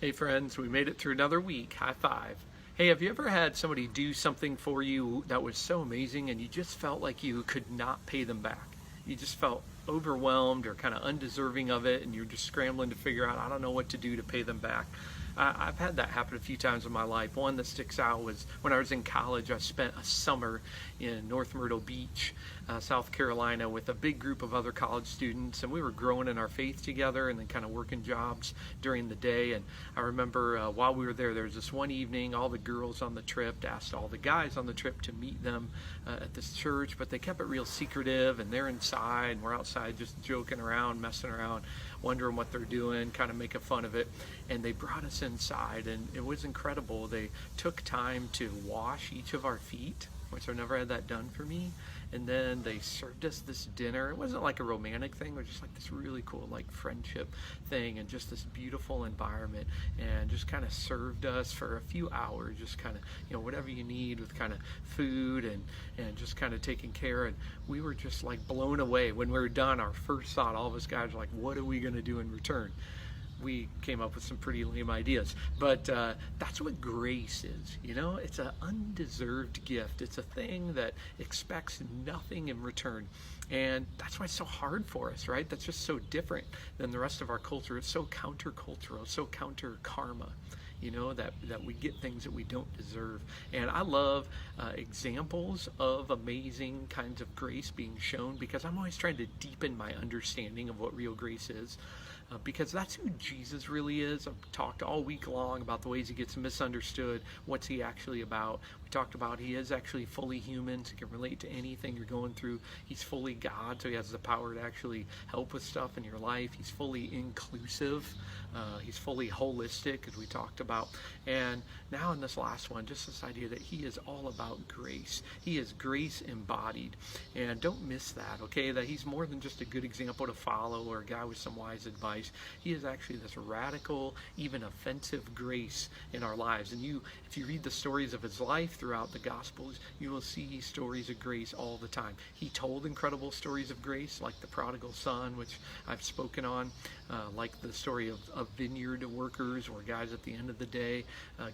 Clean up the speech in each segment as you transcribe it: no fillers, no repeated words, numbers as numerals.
Hey friends, we made it through another week. High five. Hey, have you ever had somebody do something for you that was so amazing and you just felt like you could not pay them back? You just felt overwhelmed or kind of undeserving of it and you're just scrambling to figure out, I don't know what to do to pay them back. I've had that happen a few times in my life. One that sticks out was when I was in college. I spent a summer in North Myrtle Beach, South Carolina, with a big group of other college students, and we were growing in our faith together and then kind of working jobs during the day. And I remember while we were there was this one evening, all the girls on the trip asked all the guys on the trip to meet them at this church, but they kept it real secretive, and they're inside, and we're outside just joking around, messing around, wondering what they're doing, kind of making fun of it. And they brought us inside, and it was incredible. They took time to wash each of our feet, which I've never had that done for me. And then they served us this dinner. It wasn't like a romantic thing, it was just like this really cool like friendship thing, and just this beautiful environment, and just kind of served us for a few hours, just kind of, whatever you need with kind of food and just kind of taking care. And we were just like blown away. When we were done, our first thought, all of us guys were like, what are we going to do in return? We came up with some pretty lame ideas, but that's what grace is. It's an undeserved gift. It's a thing that expects nothing in return, and that's why it's so hard for us, right? That's just so different than the rest of our culture. It's so countercultural, so counter karma, that we get things that we don't deserve. And I love examples of amazing kinds of grace being shown, because I'm always trying to deepen my understanding of what real grace is. Because that's who Jesus really is. I've talked all week long about the ways he gets misunderstood. What's he actually about? We talked about he is actually fully human, so he can relate to anything you're going through. He's fully God, so he has the power to actually help with stuff in your life. He's fully inclusive. He's fully holistic, as we talked about. And now in this last one, just this idea that he is all about grace. He is grace embodied. And don't miss that, okay? That he's more than just a good example to follow or a guy with some wise advice. He is actually this radical, even offensive grace in our lives. And if you read the stories of his life throughout the Gospels, you will see stories of grace all the time. He told incredible stories of grace, like the prodigal son, which I've spoken on, like the story of vineyard workers, where guys at the end of the day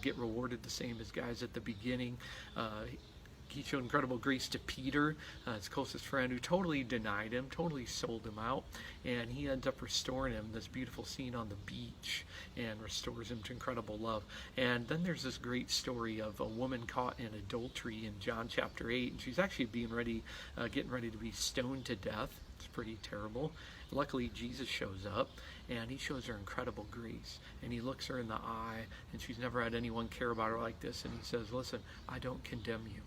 get rewarded the same as guys at the beginning. He showed incredible grace to Peter, his closest friend, who totally denied him, totally sold him out, and he ends up restoring him, this beautiful scene on the beach, and restores him to incredible love. And then there's this great story of a woman caught in adultery in John chapter 8, and she's actually getting ready to be stoned to death. It's pretty terrible. Luckily, Jesus shows up, and he shows her incredible grace, and he looks her in the eye, and she's never had anyone care about her like this, and he says, listen, I don't condemn you.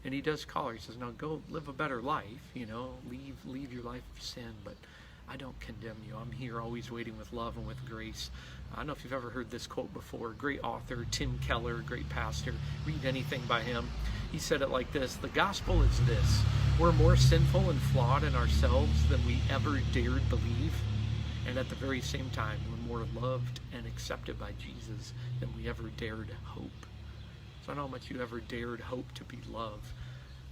And he does call her. He says, now go live a better life, leave your life of sin, but I don't condemn you. I'm here always waiting with love and with grace. I don't know if you've ever heard this quote before. Great author, Tim Keller, great pastor. Read anything by him. He said it like this: the gospel is this: we're more sinful and flawed in ourselves than we ever dared believe. And at the very same time, we're more loved and accepted by Jesus than we ever dared hope. So I don't know how much you ever dared hope to be loved,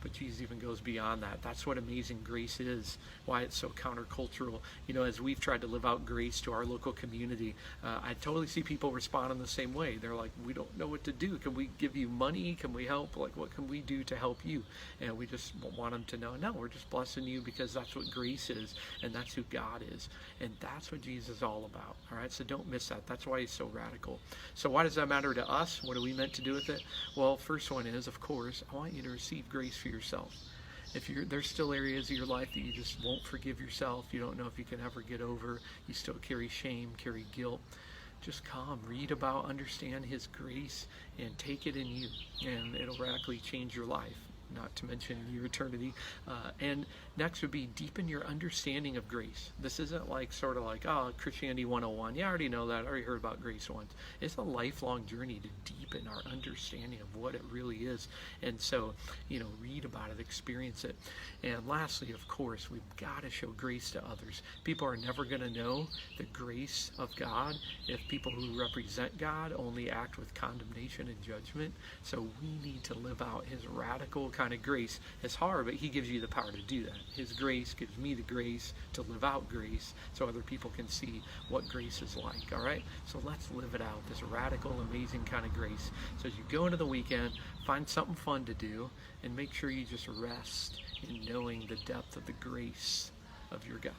but Jesus even goes beyond that. That's what amazing grace is, why it's so countercultural. As we've tried to live out grace to our local community, I totally see people respond in the same way. They're like, we don't know what to do. Can we give you money? Can we help? Like, what can we do to help you? And we just want them to know, no, we're just blessing you because that's what grace is, and that's who God is. And that's what Jesus is all about, all right? So don't miss that. That's why he's so radical. So why does that matter to us? What are we meant to do with it? Well, first one is, of course, I want you to receive grace for yourself. If there's still areas of your life that you just won't forgive yourself, you don't know if you can ever get over, you still carry shame, carry guilt, just come, read about, understand his grace, and take it in you, and it'll radically change your life, not to mention your eternity. And next would be deepen your understanding of grace. This isn't like sort of like, Christianity 101. Yeah, I already know that. I already heard about grace once. It's a lifelong journey to deepen our understanding of what it really is. And so, read about it, experience it. And lastly, of course, we've got to show grace to others. People are never going to know the grace of God if people who represent God only act with condemnation and judgment. So we need to live out his radical kind of grace. It's hard, but he gives you the power to do that. His grace gives me the grace to live out grace so other people can see what grace is like, all right? So let's live it out, this radical, amazing kind of grace. So as you go into the weekend, find something fun to do and make sure you just rest in knowing the depth of the grace of your God.